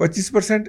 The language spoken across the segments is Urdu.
25%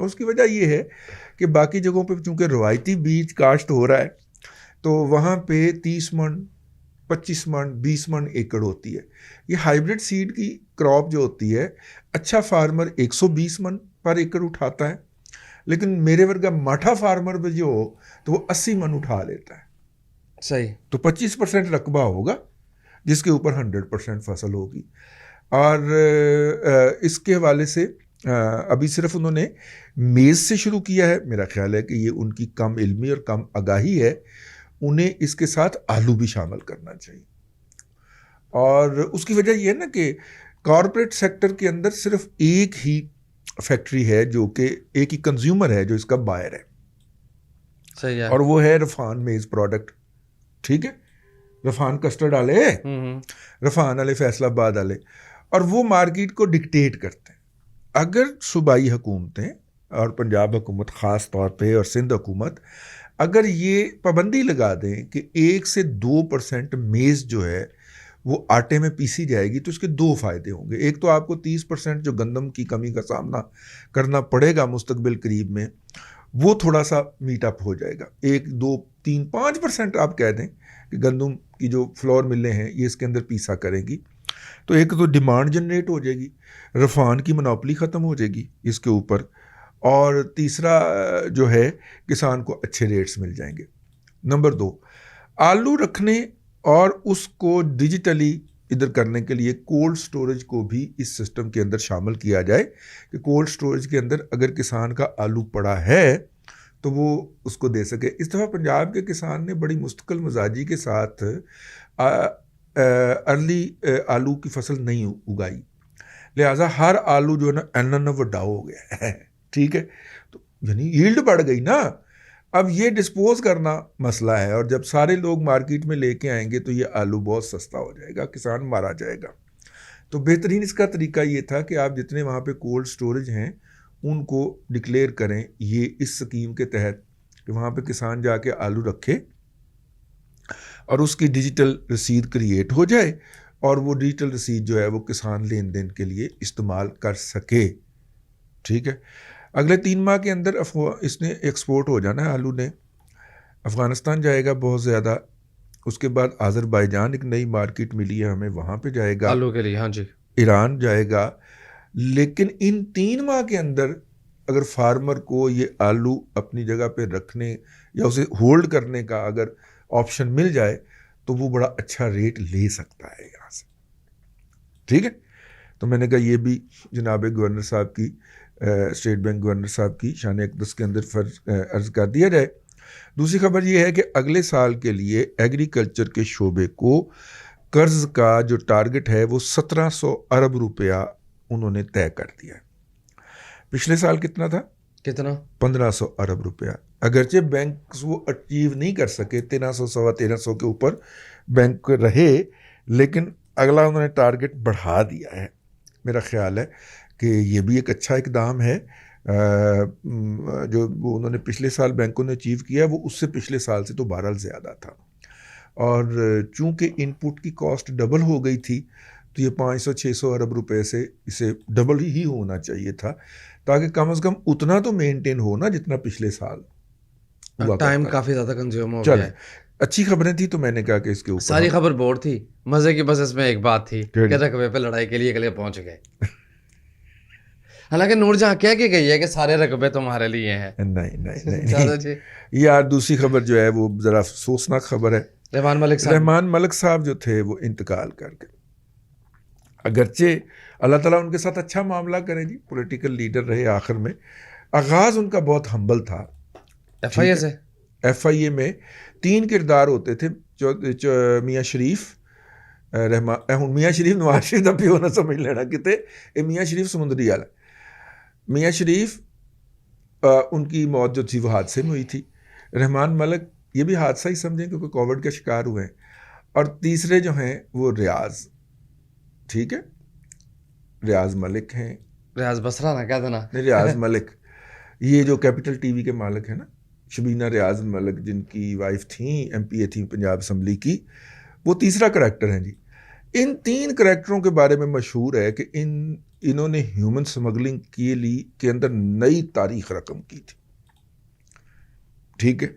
اس کی وجہ یہ ہے کہ باقی جگہوں پہ چونکہ روایتی بیج کاشت ہو رہا ہے تو وہاں پہ 30 من 25 من 20 من ایکڑ ہوتی ہے. یہ ہائیبرڈ سیڈ کی کراپ جو ہوتی ہے اچھا فارمر 120 من پر ایکڑ اٹھاتا ہے, لیکن میرے ورگا ماٹھا فارمر بھی جو ہو تو وہ 80 من اٹھا لیتا ہے. صحیح. تو 25% رقبہ ہوگا جس کے اوپر 100% فصل ہوگی. اور اس کے حوالے سے ابھی صرف انہوں نے میز سے شروع کیا ہے. میرا خیال ہے کہ یہ ان کی کم علمی اور کم آگاہی ہے, انہیں اس کے ساتھ آلو بھی شامل کرنا چاہیے. اور اس کی وجہ یہ ہے نا کہ کارپوریٹ سیکٹر کے اندر صرف ایک ہی فیکٹری ہے جو کہ ایک ہی کنزیومر ہے جو اس کا بائر ہے, صحیح ہے, اور وہ ہے رفان میز پروڈکٹ. ٹھیک ہے, رفان کسٹرڈ والے, رفان والے, فیصل آباد والے, اور وہ مارکیٹ کو ڈکٹیٹ کرتے ہیں. اگر صوبائی حکومتیں اور پنجاب حکومت خاص طور پہ اور سندھ حکومت اگر یہ پابندی لگا دیں کہ 1 سے 2% میز جو ہے وہ آٹے میں پیسی جائے گی تو اس کے 2 فائدے ہوں گے. ایک تو آپ کو 30% جو گندم کی کمی کا سامنا کرنا پڑے گا مستقبل قریب میں, وہ تھوڑا سا میٹ اپ ہو جائے گا. 1 2 3 5% آپ کہہ دیں کہ گندم کی جو فلور ملیں ہیں یہ اس کے اندر پیسا کریں گی, تو ایک تو ڈیمانڈ جنریٹ ہو جائے گی, رفان کی منوپلی ختم ہو جائے گی اس کے اوپر, اور تیسرا جو ہے کسان کو اچھے ریٹس مل جائیں گے. نمبر 2, آلو رکھنے اور اس کو ڈیجیٹلی ادھر کرنے کے لیے کولڈ سٹوریج کو بھی اس سسٹم کے اندر شامل کیا جائے کہ کولڈ سٹوریج کے اندر اگر کسان کا آلو پڑا ہے تو وہ اس کو دے سکے. اس دفعہ پنجاب کے کسان نے بڑی مستقل مزاجی کے ساتھ ارلی آلو کی فصل نہیں اگائی, لہٰذا ہر آلو جو ہے نا وڈا ہو گیا ہے. ٹھیک ہے, تو یعنی ییلڈ بڑھ گئی نا. اب یہ ڈسپوز کرنا مسئلہ ہے, اور جب سارے لوگ مارکیٹ میں لے کے آئیں گے تو یہ آلو بہت سستا ہو جائے گا, کسان مارا جائے گا. تو بہترین اس کا طریقہ یہ تھا کہ آپ جتنے وہاں پہ کولڈ سٹوریج ہیں ان کو ڈکلیئر کریں یہ اس سکیم کے تحت کہ وہاں پہ کسان جا کے آلو رکھے اور اس کی ڈیجیٹل رسید کریٹ ہو جائے, اور وہ ڈیجیٹل رسید جو ہے وہ کسان لین دین کے لیے استعمال کر سکے. ٹھیک ہے, اگلے 3 ماہ کے اندر اس نے ایکسپورٹ ہو جانا ہے آلو نے. افغانستان جائے گا بہت زیادہ, اس کے بعد آذربائیجان ایک نئی مارکیٹ ملی ہے ہمیں, وہاں پہ جائے گا آلو کے لیے. ہاں جی, ایران جائے گا. لیکن ان 3 ماہ کے اندر اگر فارمر کو یہ آلو اپنی جگہ پہ رکھنے یا اسے ہولڈ کرنے کا اگر آپشن مل جائے تو وہ بڑا اچھا ریٹ لے سکتا ہے یہاں سے. ٹھیک ہے, تو میں نے کہا یہ بھی جناب گورنر صاحب کی, اسٹیٹ بینک گورنر صاحب کی شان اقدس کے اندر عرض کر دیا جائے. دوسری خبر یہ ہے کہ اگلے سال کے لیے ایگریکلچر کے شعبے کو قرض کا جو ٹارگٹ ہے وہ 1700 ارب روپیہ انہوں نے طے کر دیا ہے. پچھلے سال کتنا تھا؟ کتنا؟ 1500 ارب روپیہ. اگرچہ بینکس وہ اچیو نہیں کر سکے, 1300 سوا 1300 کے اوپر بینک رہے, لیکن اگلا انہوں نے ٹارگٹ بڑھا دیا ہے. میرا خیال ہے کہ یہ بھی ایک اچھا اقدام ہے. جو انہوں نے پچھلے سال بینکوں نے اچیو کیا وہ اس سے پچھلے سال سے تو بہرحال زیادہ تھا, اور چونکہ ان پٹ کی کاسٹ ڈبل ہو گئی تھی تو یہ 500-600 ارب روپے سے اسے ڈبل ہی ہونا چاہیے تھا, تاکہ کم از کم اتنا تو مینٹین ہو نا جتنا پچھلے سال ہوا. ٹائم کافی زیادہ کنزیوم ہو گیا. ہے. اچھی خبریں تھیں تو میں نے کہا کہ اس کے اوپر ساری خبر بور تھی, مزے کی بس اس میں ایک بات تھی کہ رقبے پہ لڑائی کے لیے اگلے پہنچ گئے. حالانکہ نور جہاں کہہ کے گئی ہے کہ سارے رقبے تمہارے لیے ہیں. نہیں یار, دوسری خبر جو ہے وہ ذرا افسوسناک خبر ہے. رحمان ملک صاحب جو تھے وہ انتقال کر گئے. اگرچہ اللہ تعالیٰ ان کے ساتھ اچھا معاملہ کرے جی, پولیٹیکل لیڈر رہے آخر میں. آغاز ان کا بہت ہمبل تھا. ایف آئی اے میں 3 کردار ہوتے تھے, میاں شریف رحمان, میاں شریف نواز شریف کا پیو نہ سمجھ لینا کتے, میاں شریف سمندری والا. میاں شریف ان کی موت جو تھی وہ حادثے میں ہوئی تھی. رحمان ملک یہ بھی حادثہ ہی سمجھیں کیونکہ کووڈ کا شکار ہوئے ہیں. اور تیسرے جو ہیں وہ ریاض. ٹھیک ہے, ریاض ملک ہیں, ریاض بسرا نہ کہہ دینا, ریاض ملک یہ جو کیپٹل ٹی وی کے مالک ہیں نا, شبینہ ریاض ملک جن کی وائف تھیں ایم پی اے تھیں پنجاب اسمبلی کی, وہ تیسرا کریکٹر ہیں جی. ان 3 کریکٹروں کے بارے میں مشہور ہے کہ ان انہوں نے ہیومن سمگلنگ کے اندر نئی تاریخ رقم کی تھی. ٹھیک ہے,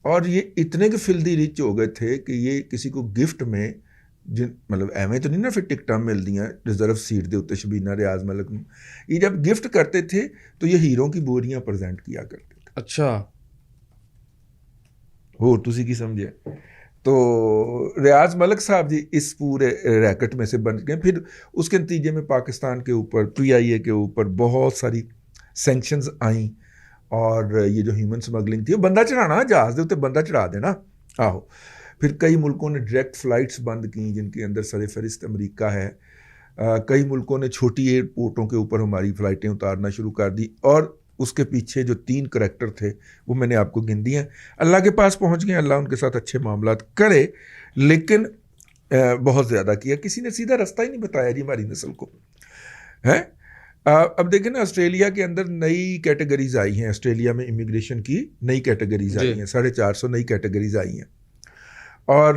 اور یہ اتنے کے فلدی رچ ہو گئے تھے کہ یہ کسی کو گفٹ میں مطلب ایویں تو نہیں نا, پھر ٹکٹاں مل دیاں ریزرو سیٹ دے اتنے شبینہ ریاض ملک میں, یہ جب گفٹ کرتے تھے تو یہ ہیروں کی بوریاں پریزنٹ کیا کرتے تھے. اچھا ہو تسی کی سمجھے. تو ریاض ملک صاحب جی اس پورے ریکٹ میں سے بن گئے. پھر اس کے نتیجے میں پاکستان کے اوپر PIA کے اوپر بہت ساری سینکشنز آئیں, اور یہ جو ہیومن سمگلنگ تھی وہ بندہ چڑھانا جہاز دے اتنے بندہ چڑھا دینا. آہو پھر کئی ملکوں نے ڈائریکٹ فلائٹس بند کیں جن کے اندر سر فہرست امریکہ ہے. کئی ملکوں نے چھوٹی ایئرپورٹوں کے اوپر ہماری فلائٹیں اتارنا شروع کر دی, اور اس کے پیچھے جو 3 کریکٹر تھے وہ میں نے آپ کو گن دیے ہیں. اللہ کے پاس پہنچ گئے, اللہ ان کے ساتھ اچھے معاملات کرے, لیکن بہت زیادہ کیا. کسی نے سیدھا رستہ ہی نہیں بتایا جی ہماری نسل کو ہے. اب دیکھیں نا, آسٹریلیا کے اندر نئی کیٹیگریز آئی ہیں. آسٹریلیا میں امیگریشن کی نئی کیٹیگریز آئی ہیں, 450 نئی کیٹیگریز آئی ہیں, اور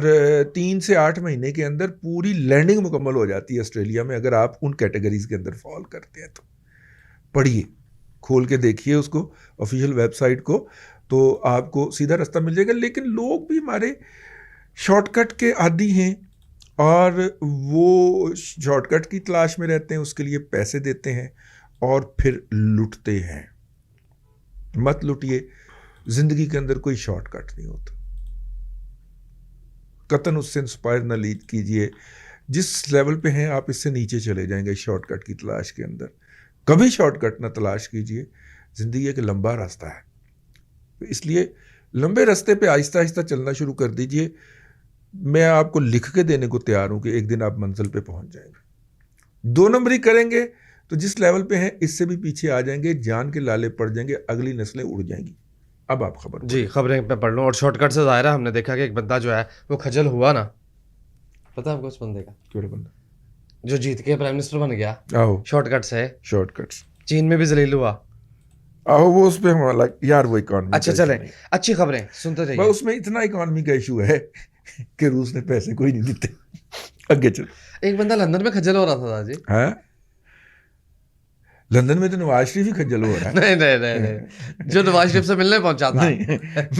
3 سے 8 مہینے کے اندر پوری لینڈنگ مکمل ہو جاتی ہے آسٹریلیا میں, اگر آپ ان کیٹیگریز کے اندر فال کرتے ہیں تو. پڑھیے, کھول کے دیکھیے اس کو, آفیشیل ویب سائٹ کو, تو آپ کو سیدھا رستہ مل جائے گا. لیکن لوگ بھی ہمارے شارٹ کٹ کے عادی ہیں, اور وہ شارٹ کٹ کی تلاش میں رہتے ہیں, اس کے لیے پیسے دیتے ہیں اور پھر لٹتے ہیں. مت لٹیے, زندگی کے اندر کوئی شارٹ کٹ نہیں ہوتا. قطن اس سے انسپائر نہ کیجیے. جس لیول پہ ہیں آپ اس سے نیچے چلے جائیں گے شارٹ کٹ کی تلاش کے اندر. کبھی شارٹ کٹ نہ تلاش کیجیے. زندگی ایک لمبا راستہ ہے, اس لیے لمبے راستے پہ آہستہ آہستہ چلنا شروع کر دیجیے. میں آپ کو لکھ کے دینے کو تیار ہوں کہ ایک دن آپ منزل پہ پہنچ جائیں گے. 2 نمبری کریں گے تو جس لیول پہ ہیں اس سے بھی پیچھے آ جائیں گے, جان کے لالے پڑ جائیں گے, اگلی نسلیں اڑ جائیں گی. اب آپ خبر جی خبریں پہ پڑھ لوں. اور شارٹ کٹ سے ظاہر ہے ہم نے دیکھا کہ ایک بندہ جو ہے وہ کھجل ہوا نا, پتہ ہے آپ کو اس بندے کا, کیڑے بندہ جو جیت کے پرائم منسٹر بن گیا آہو شارٹ کٹ سے, شارٹ کٹس, چین میں بھی ذلیل ہوا. آہو وہ اس پہ ہمارا یار وہ اکانومی. اچھا چلیں, اچھی خبریں سنتے رہیے. اس میں اتنا اکانومی کا ایشو ہے کہ روس نے پیسے کوئی نہیں دیتے. آگے چل. ایک بندہ لندن میں کھجل ہو رہا تھا جی. ہاں لندن میں تو نواز شریف ہی کھجل ہو رہا ہے. نہیں, جو نواز شریف سے ملنے پہنچا تھا.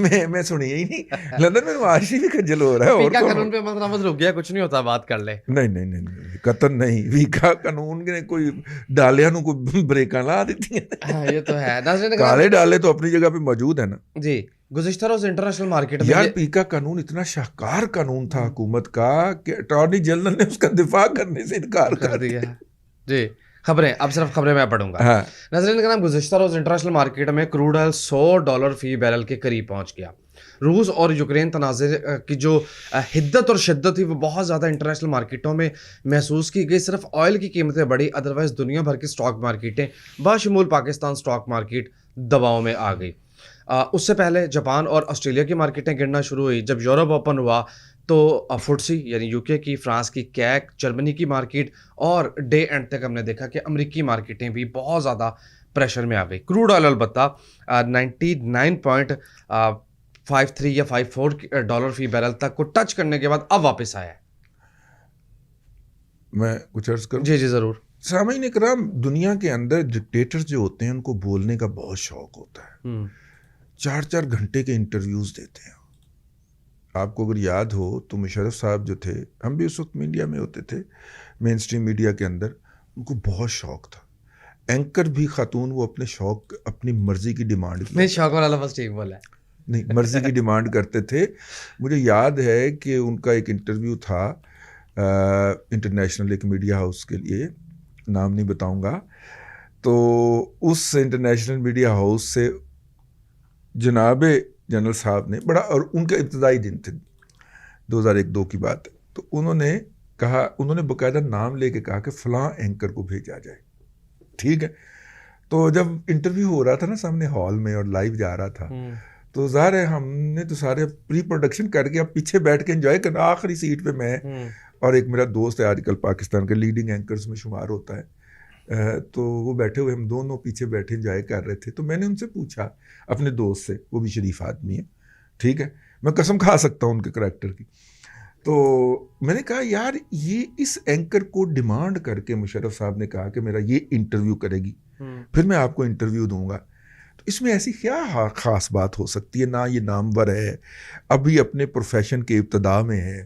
میں سنی ہی نہیں, لندن میں نواز شریف ہی کھجل ہو رہا ہے. اور قانون پہ مت رک گیا, کچھ نہیں ہوتا, بات کر لے. نہیں قطن نہیں, ویکا قانون نے کوئی ڈالیا نو کوئی بریکاں لا دیتی ہیں. یہ تو ہے. کالے ڈالے تو اپنی جگہ پہ موجود ہے نا. جی گزشتہ روز انٹرنیشنل مارکیٹ میں یار پیکا قانون اتنا شاہکار قانون تھا حکومت کا کہ اٹارنی جنرل نے اس کا دفاع کرنے سے انکار کر دیا. جی خبریں, اب صرف خبریں میں پڑھوں گا. ناظرین کا نام, گزشتہ روز انٹرنیشنل مارکیٹ میں کروڈ آئل $100 فی بیرل کے قریب پہنچ گیا. روس اور یوکرین تنازع کی جو حدت اور شدت تھی وہ بہت زیادہ انٹرنیشنل مارکیٹوں میں محسوس کی گئی. صرف آئل کی قیمتیں بڑھی, ادروائز دنیا بھر کی اسٹاک مارکیٹیں باشمول پاکستان اسٹاک مارکیٹ دباؤ میں آ گئی. اس سے پہلے جاپان اور آسٹریلیا کی مارکیٹیں گرنا شروع ہوئی. جب یورپ اوپن ہوا تو FTSE یعنی UK کی, فرانس کی CAC, جرمنی کی مارکیٹ, اور ڈے اینڈ تک ہم نے دیکھا کہ امریکی مارکیٹیں بھی بہت زیادہ پریشر میں آ گئی. کروڈ آئل البتہ 99.53 یا 54 ڈالر فی بیرل تک کو ٹچ کرنے کے بعد اب واپس آیا ہے. میں کچھ عرض کروں؟ جی ضرور. سامعین اکرام, دنیا کے اندر ڈکٹیٹر جو ہوتے ہیں ان کو بولنے کا بہت شوق ہوتا ہے. 4 گھنٹے کے انٹرویوز دیتے ہیں. آپ کو اگر یاد ہو تو مشرف صاحب جو تھے, ہم بھی اس وقت میڈیا میں ہوتے تھے, مین اسٹریم میڈیا کے اندر, ان کو بہت شوق تھا. اینکر بھی خاتون, وہ اپنے شوق, اپنی مرضی کی ڈیمانڈ کی, نہیں شوق والا بس ٹھیک بولا ہے, نہیں مرضی کی ڈیمانڈ کرتے تھے. مجھے یاد ہے کہ ان کا ایک انٹرویو تھا انٹرنیشنل ایک میڈیا ہاؤس کے لیے, نام نہیں بتاؤں گا. تو اس انٹرنیشنل میڈیا ہاؤس سے جناب جنرل صاحب نے بڑا, اور ان کا ابتدائی دن تھے 2001-2 کی بات ہے, تو انہوں نے کہا, انہوں نے باقاعدہ نام لے کے کہا کہ فلاں اینکر کو بھیجا جائے. ٹھیک ہے, تو جب انٹرویو ہو رہا تھا نا سامنے ہال میں اور لائیو جا رہا تھا, تو ظاہر ہے ہم نے تو سارے پری پروڈکشن کر کے اب پیچھے بیٹھ کے انجوائے کرنا. آخری سیٹ پہ میں اور ایک میرا دوست ہے, آج کل پاکستان کے لیڈنگ اینکرز میں شمار ہوتا ہے, تو وہ بیٹھے ہوئے, ہم دونوں پیچھے بیٹھے انجوائے کر رہے تھے. تو میں نے ان سے پوچھا اپنے دوست سے, وہ بھی شریف آدمی ہے, ٹھیک ہے, میں قسم کھا سکتا ہوں ان کے کریکٹر کی, تو میں نے کہا یار یہ اس اینکر کو ڈیمانڈ کر کے مشرف صاحب نے کہا کہ میرا یہ انٹرویو کرے گی پھر میں آپ کو انٹرویو دوں گا، تو اس میں ایسی کیا خاص بات ہو سکتی ہے؟ نہ یہ نامور ہے، ابھی اپنے پروفیشن کے ابتدا میں ہے،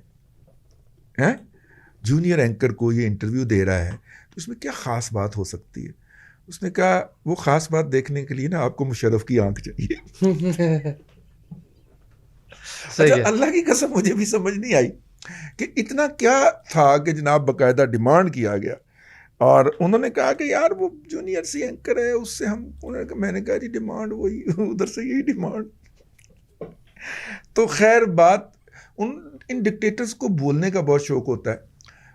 جونیئر اینکر کو یہ انٹرویو دے رہا ہے، تو اس میں کیا خاص بات ہو سکتی ہے؟ اس نے کہا وہ خاص بات دیکھنے کے لیے نا آپ کو مشرف کی آنکھ چاہیے۔ اچھا اللہ کی قسم مجھے بھی سمجھ نہیں آئی کہ اتنا کیا تھا کہ جناب باقاعدہ ڈیمانڈ کیا گیا، اور انہوں نے کہا کہ یار وہ جونیئر سی اینکر ہے اس سے ہم، میں نے کہا جی ڈیمانڈ وہی ادھر سے یہی ڈیمانڈ۔ تو خیر بات ان ڈکٹیٹرز کو بولنے کا بہت شوق ہوتا ہے،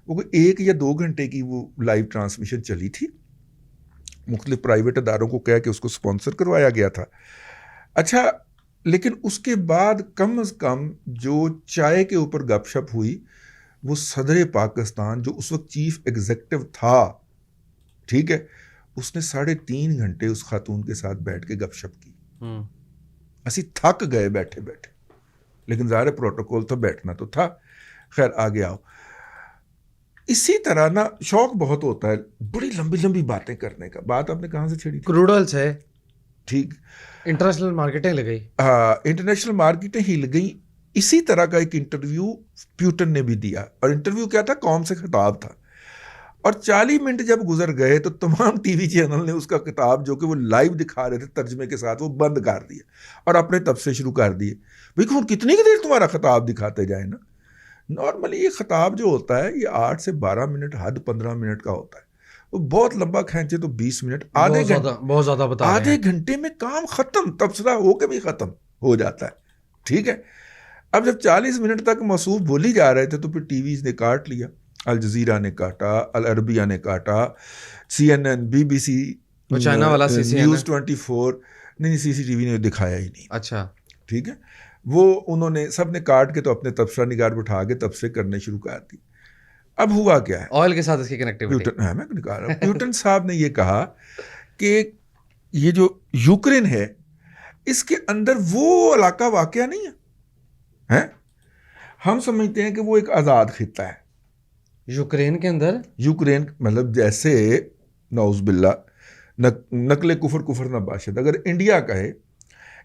وہ 1 یا 2 گھنٹے کی وہ لائیو ٹرانسمیشن چلی تھی، مختلف پرائیویٹ اداروں کو کہہ کے اس کو سپانسر کروایا گیا تھا۔ اچھا لیکن اس کے بعد کم از کم جو چائے کے اوپر گپ شپ ہوئی، وہ صدر پاکستان جو اس وقت چیف ایگزیکٹو تھا، ٹھیک ہے، اس نے 3.5 گھنٹے اس خاتون کے ساتھ بیٹھ کے گپ شپ کی۔ اسی تھک گئے بیٹھے بیٹھے، لیکن ظاہر پروٹوکول تو بیٹھنا تو تھا۔ خیر آگے آؤ، اسی طرح نا شوق بہت ہوتا ہے بڑی لمبی لمبی باتیں کرنے کا۔ بات آپ نے کہاں سے چھیڑی؟ کروڈ آئل سے، ٹھیک، انٹرنیشنل مارکیٹیں لگ گئی، ہاں انٹرنیشنل مارکیٹیں ہل گئیں۔ اسی طرح کا ایک انٹرویو پیوٹن نے بھی دیا، اور انٹرویو کیا تھا؟ قوم سے خطاب تھا، اور 40 منٹ جب گزر گئے تو تمام ٹی وی چینل نے اس کا خطاب جو کہ وہ لائیو دکھا رہے تھے ترجمے کے ساتھ، وہ بند کر دیا اور اپنے تبصرے شروع کر دیے۔ بھائی کون کتنی دیر تمہارا خطاب دکھاتے جائیں نا؟ نارملی یہ خطاب جو ہوتا ہے یہ 8 سے 12 منٹ، حد 15 منٹ کا ہوتا ہے، وہ بہت لمبا کھینچے تو 20 منٹ، بہت زیادہ بتا رہے ہیں، آدھے گھنٹے میں کام ختم، تبصرہ ہو کے بھی ختم ہو جاتا ہے، ٹھیک ہے۔ اب جب 40 منٹ تک موصوف بولی جا رہے تھے تو پھر ٹی ویز نے کاٹ لیا، الجزیرہ نے کاٹا، العربیہ نے کاٹا، CNN، BBC، چائنا والا نیوز 24، نہیں CCTV نے دکھایا ہی نہیں، اچھا ٹھیک ہے۔ وہ انہوں نے سب نے کاٹ کے تو اپنے تبصرہ نگار بٹھا کے تبصرے کرنے شروع کر دی۔ اب ہوا کیا ہے؟ آئل کے ساتھ اس کی کنیکٹیوٹی، میں نکال رہا ہوں، پیوٹن صاحب نے یہ کہا کہ یہ جو یوکرین ہے اس کے اندر وہ علاقہ واقع نہیں ہے، ہم سمجھتے ہیں کہ وہ ایک آزاد خطہ ہے۔ یوکرین کے اندر، یوکرین مطلب جیسے نعوذ باللہ نقل کفر نہ باشد، اگر انڈیا کہے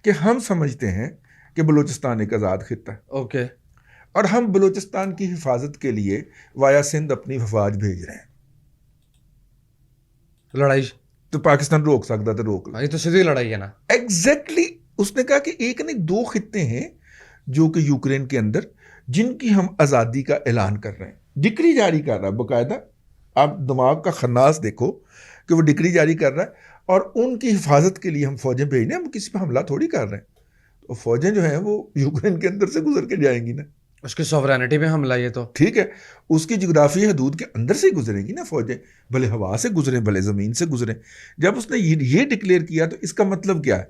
کہ ہم سمجھتے ہیں کہ بلوچستان ایک آزاد خطہ ہے، اوکے، اور ہم بلوچستان کی حفاظت کے لیے وایا سندھ اپنی افواج بھیج رہے ہیں، لڑائی تو پاکستان روک سکتا تھا، روک لیں۔ یہ تو سیدھی لڑائی ہے نا۔ ایگزیکٹلی اس نے کہا کہ ایک نہیں 2 خطے ہیں جو کہ یوکرین کے اندر جن کی ہم آزادی کا اعلان کر رہے ہیں، ڈکری جاری کر رہا ہے باقاعدہ۔ آپ دماغ کا خناس دیکھو کہ وہ ڈکری جاری کر رہا ہے، اور ان کی حفاظت کے لیے ہم فوجیں بھیج رہے ہیں، ہم کسی پہ حملہ تھوڑی کر رہے ہیں، تو فوجیں جو ہیں وہ یوکرین کے اندر سے گزر کے جائیں گی نا، اس کی سوورینٹی پہ حملہ، یہ تو ٹھیک ہے، اس کی جغرافی حدود کے اندر سے گزریں گی نا فوجیں، بھلے ہوا سے گزریں بھلے زمین سے گزریں۔ جب اس نے یہ ڈکلیئر کیا تو اس کا مطلب کیا ہے؟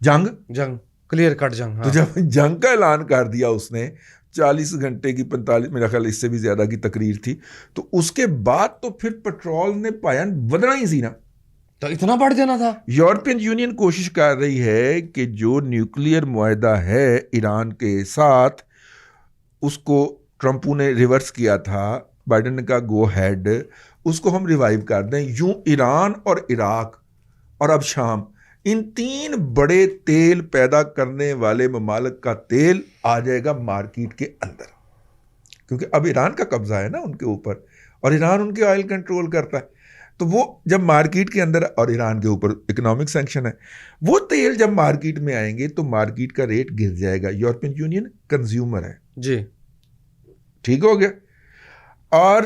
جنگ، کلیئر کٹ جنگ۔ تو جب جنگ کا اعلان کر دیا اس نے، 40 گھنٹے کی 45 میرا خیال اس سے بھی زیادہ کی تقریر تھی، تو اس کے بعد تو پھر پیٹرول نے پایا بدنا ہی سی نا، تو اتنا بڑھ جانا تھا۔ یورپین یونین کوشش کر رہی ہے کہ جو نیوکلیئر معاہدہ ہے ایران کے ساتھ، اس کو ٹرمپو نے ریورس کیا تھا، بائیڈن نے کہا گو ہیڈ، اس کو ہم ریوائیو کر دیں، یوں ایران اور عراق اور اب شام، ان 3 بڑے تیل پیدا کرنے والے ممالک کا تیل آ جائے گا مارکیٹ کے اندر، کیونکہ اب ایران کا قبضہ ہے نا ان کے اوپر، اور ایران ان کے آئل کنٹرول کرتا ہے، تو وہ جب مارکیٹ کے اندر، اور ایران کے اوپر اکنامک سینکشن ہے، وہ تیل جب مارکیٹ میں آئیں گے تو مارکیٹ کا ریٹ گر جائے گا۔ یورپین یونین کنزیومر ہے جی، ٹھیک ہو گیا۔ اور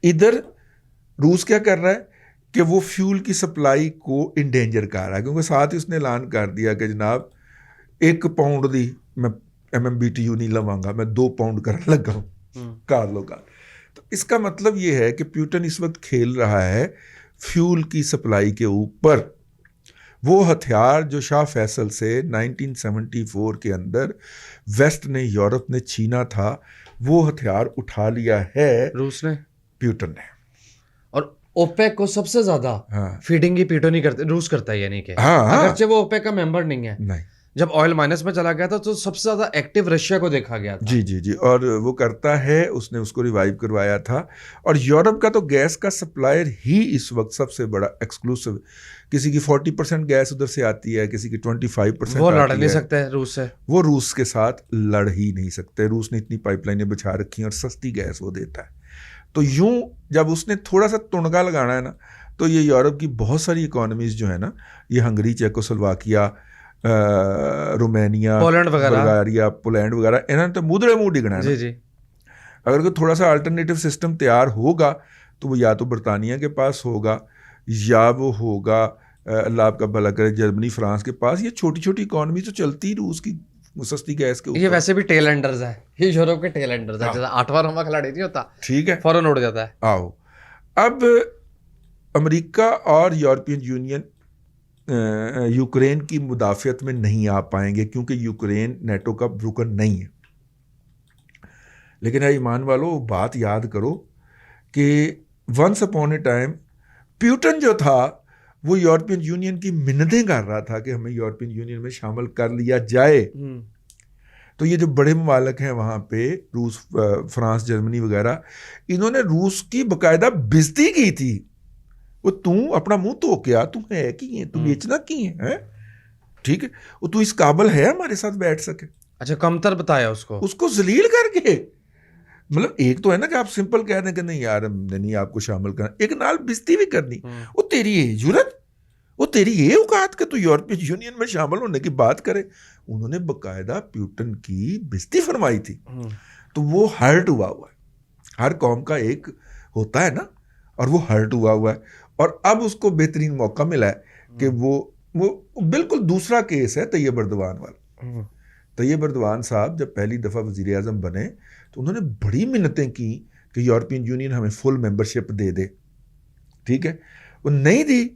ادھر روس کیا کر رہا ہے کہ وہ فیول کی سپلائی کو انڈینجر کر رہا ہے، کیونکہ ساتھ ہی اس نے اعلان کر دیا کہ جناب 1 پاؤنڈ دی میں MMBTU نہیں لواں گا، میں 2 پاؤنڈ کرنے لگا ہوں، کار لو کار۔ تو اس کا مطلب یہ ہے کہ پیوٹن اس وقت کھیل رہا ہے فیول کی سپلائی کے اوپر، وہ ہتھیار جو شاہ فیصل سے 1974 کے اندر ویسٹ نے، یورپ نے چھینا تھا، وہ ہتھیار اٹھا لیا ہے روس نے، پیوٹن نے۔ اور اوپیک کو سب سے زیادہ فیڈنگ ہی پیوٹن ہی کرتے، روس کرتا ہے، یعنی کہ اگرچہ وہ اوپیک کا ممبر نہیں ہے، جب آئل مائنس میں چلا گیا تھا تو سب سے زیادہ ایکٹیو رشیا کو دیکھا گیا تھا. جی اور وہ کرتا ہے, اس نے اس کو ریوائیو کروایا تھا. اور یورپ کا تو گیس کا سپلائر ہی اس وقت سب سے بڑا ایکسکلوسیو, کسی کی 40% گیس ادھر سے آتی ہے, کسی کی 25% وہ لڑ آتی نہیں ہے. سکتے روس سے, وہ روس کے ساتھ لڑ ہی نہیں سکتے. روس نے اتنی پائپ لائنیں بچھا رکھی ہیں اور سستی گیس وہ دیتا ہے. تو یوں جب اس نے تھوڑا سا تنگا لگانا ہے نا, تو یہ یورپ کی بہت ساری اکانومیز جو ہے نا, یہ ہنگری, چیکوسلواکیا, رومینیا, پولینڈ وغیرہ, بلغاریہ, پولینڈ وغیرہ, انہوں نے تو مدرے منہ ڈگنا ہے نا. جی. اگر کوئی تھوڑا سا الٹرنیٹیو سسٹم تیار ہوگا تو وہ یا تو برطانیہ کے پاس ہوگا, یا وہ ہوگا اللہ آپ کا بھلا کرے جرمنی, فرانس کے پاس. یہ چھوٹی چھوٹی اکانومی تو چلتی ہی روس کی سستی گیس کے اوپر. یہ ویسے بھی ٹیل اینڈرز ہے, یہ یورپ کے ٹیل اینڈرز ہے, جیسا 8واں 9واں کھلاڑی نہیں ہوتا, ٹھیک ہے, فوراً اڑ جاتا ہے. آؤ اب امریکہ اور یورپین یونین یوکرین کی مدافعت میں نہیں آ پائیں گے, کیونکہ یوکرین نیٹو کا رکن نہیں ہے. لیکن اے ایمان والو, بات یاد کرو کہ once upon a time Putin جو تھا وہ یورپین یونین کی منتیں کر رہا تھا کہ ہمیں یورپین یونین میں شامل کر لیا جائے. تو یہ جو بڑے ممالک ہیں وہاں پہ, روس, فرانس, جرمنی وغیرہ, انہوں نے روس کی باقاعدہ بےزتی کی تھی. وہ تم اپنا منہ تو کیا, تم ہے کی ہے, تم بیچنا کی ہے, ٹھیک ہے, وہ تو اس قابل ہے ہمارے ساتھ بیٹھ سکے. اچھا, کمتر بتایا اس کو ذلیل کر کے. مطلب ایک تو ہے نا کہ آپ سمپل کہہ دیں کہ نہیں یار ہم نے نہیں آپ کو شامل کرنا, ایک نال بےزتی بھی کرنی. وہ تیری یہ جرت, وہ تیری یہ اوقات کہ تو یورپین یونین میں شامل ہونے کی بات کرے. انہوں نے باقاعدہ پیوٹن کی بےزتی فرمائی تھی. تو وہ ہرٹ ہوا ہے. ہر قوم کا ایک ہوتا ہے نا, اور وہ ہرٹ ہوا ہے. اور اب اس کو بہترین موقع ملا ہے کہ وہ بالکل دوسرا کیس ہے طیب اردوان والا. طیب اردوان صاحب جب پہلی دفعہ وزیر اعظم بنے تو انہوں نے بڑی منتیں کی کہ یورپین یونین ہمیں فل ممبرشپ دے دے, ٹھیک ہے. وہ نہیں دی.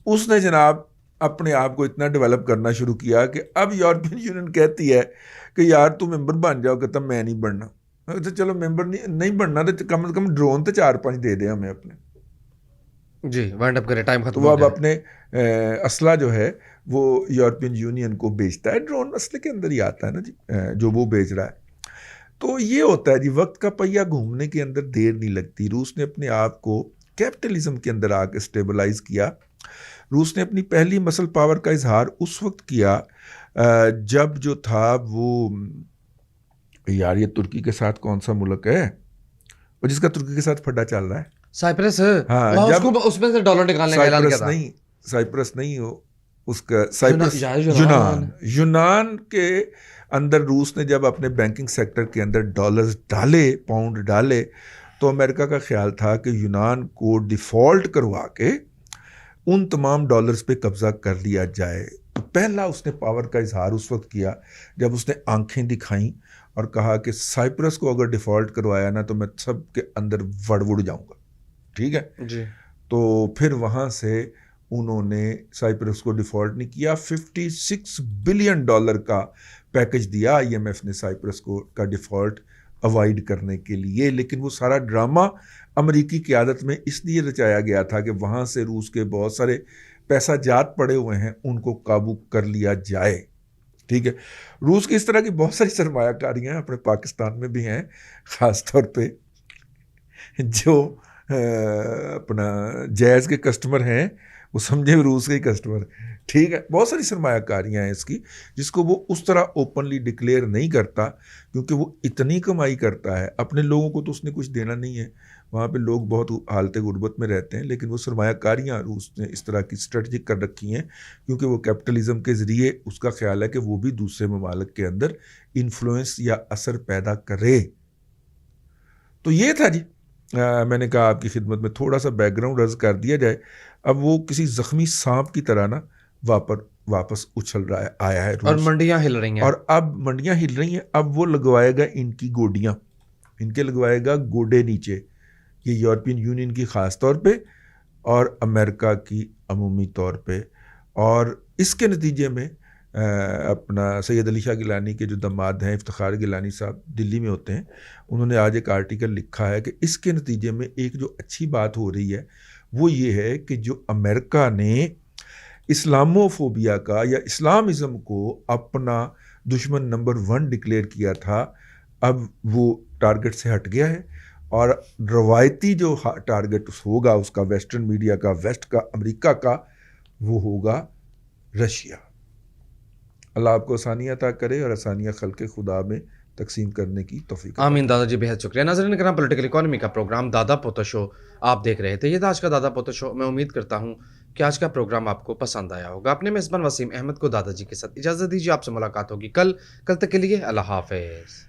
اس نے جناب اپنے آپ کو اتنا ڈیولپ کرنا شروع کیا کہ اب یورپین یونین کہتی ہے کہ یار تو ممبر بن جاؤ, کہتا میں نہیں بننا. تو چلو ممبر نہیں بننا تو کم از کم ڈرون تو 4-5 دے دے ہمیں اپنے. جی وائنڈ اپ کرے, ٹائم ختم تو وہ اب اپنے اسلحہ جو ہے وہ یورپین یونین کو بیچتا ہے. ڈرون اسلحے کے اندر ہی آتا ہے نا جی, جو وہ بیچ رہا ہے. تو یہ ہوتا ہے جی, وقت کا پہیہ گھومنے کے اندر دیر نہیں لگتی. روس نے اپنے آپ کو کیپٹلزم کے اندر آ کے اسٹیبلائز کیا. روس نے اپنی پہلی مسل پاور کا اظہار اس وقت کیا جب جو تھا وہ, یار یہ ترکی کے ساتھ کون سا ملک ہے اور جس کا ترکی کے ساتھ پھڈا چل رہا ہے, سائپرس. ہاں, جب اس میں سے ڈالر نکالنے کا اعلان کیا تھا. سائپرس نہیں ہو, اس کا سائپرس یونان کے اندر روس نے جب اپنے بینکنگ سیکٹر کے اندر ڈالرز ڈالے, پاؤنڈ ڈالے, تو امریکہ کا خیال تھا کہ یونان کو ڈیفالٹ کروا کے ان تمام ڈالرز پہ قبضہ کر لیا جائے. تو پہلا اس نے پاور کا اظہار اس وقت کیا جب اس نے آنکھیں دکھائیں اور کہا کہ سائپرس کو اگر ڈیفالٹ کروایا نا تو میں سب کے اندر وڑ جاؤں گا, ٹھیک ہے جی. تو پھر وہاں سے انہوں نے سائپرس کو ڈیفالٹ نہیں کیا. $56 بلین کا پیکج دیا آئی ایم ایف نے سائپرس کو کا ڈیفالٹ اوائڈ کرنے کے لیے. لیکن وہ سارا ڈرامہ امریکی قیادت میں اس لیے رچایا گیا تھا کہ وہاں سے روس کے بہت سارے پیسہ جات پڑے ہوئے ہیں, ان کو قابو کر لیا جائے, ٹھیک ہے. روس کی اس طرح کی بہت ساری سرمایہ کاریاں اپنے پاکستان میں بھی ہیں, خاص طور پہ جو اپنا جیز کے کسٹمر ہیں وہ سمجھے روس کے ہی کسٹمر, ٹھیک ہے. بہت ساری سرمایہ کاریاں ہیں اس کی, جس کو وہ اس طرح اوپنلی ڈکلیئر نہیں کرتا کیونکہ وہ اتنی کمائی کرتا ہے. اپنے لوگوں کو تو اس نے کچھ دینا نہیں ہے, وہاں پہ لوگ بہت حالت غربت میں رہتے ہیں. لیکن وہ سرمایہ کاریاں روس نے اس طرح کی اسٹریٹجک کر رکھی ہیں کیونکہ وہ کیپٹلزم کے ذریعے اس کا خیال ہے کہ وہ بھی دوسرے ممالک کے اندر انفلوئنس یا اثر پیدا کرے. تو یہ تھا جی, میں نے کہا آپ کی خدمت میں تھوڑا سا بیک گراؤنڈ عرض کر دیا جائے. اب وہ کسی زخمی سانپ کی طرح نا واپس اچھل رہا ہے, آیا ہے روس, اور منڈیاں ہل رہی ہیں, اور اب منڈیاں ہل رہی ہیں. اب وہ لگوائے گا ان کی گوڈیاں, ان کے لگوائے گا گوڈے نیچے, یہ یورپین یونین کی خاص طور پہ اور امریکہ کی عمومی طور پہ. اور اس کے نتیجے میں اپنا سید علی شاہ گیلانی کے جو داماد ہیں افتخار گیلانی صاحب دلی میں ہوتے ہیں, انہوں نے آج ایک آرٹیکل لکھا ہے کہ اس کے نتیجے میں ایک جو اچھی بات ہو رہی ہے وہ یہ ہے کہ جو امریکہ نے اسلاموفوبیا کا یا اسلامزم کو اپنا دشمن نمبر 1 ڈکلیئر کیا تھا، اب وہ ٹارگٹ سے ہٹ گیا ہے، اور روایتی جو ٹارگٹ ہوگا اس کا، ویسٹرن میڈیا کا، ویسٹ کا، امریکہ کا، وہ ہوگا رشیا۔ اللہ آپ کو آسانیاں عطا کرے اور آسانیاں خلق خدا میں تقسیم کرنے کی توفیق۔ آمین دادا جی، بہت شکریہ۔ ناظرین کرام، پولیٹیکل اکانومی کا پروگرام دادا پوتا شو آپ دیکھ رہے تھے۔ یہ تھا آج کا دادا پوتا شو۔ میں امید کرتا ہوں کہ آج کا پروگرام آپ کو پسند آیا ہوگا۔ اپنے میزبان وسیم احمد کو دادا جی کے ساتھ اجازت دیجیے، آپ سے ملاقات ہوگی کل تک کے لیے اللہ حافظ۔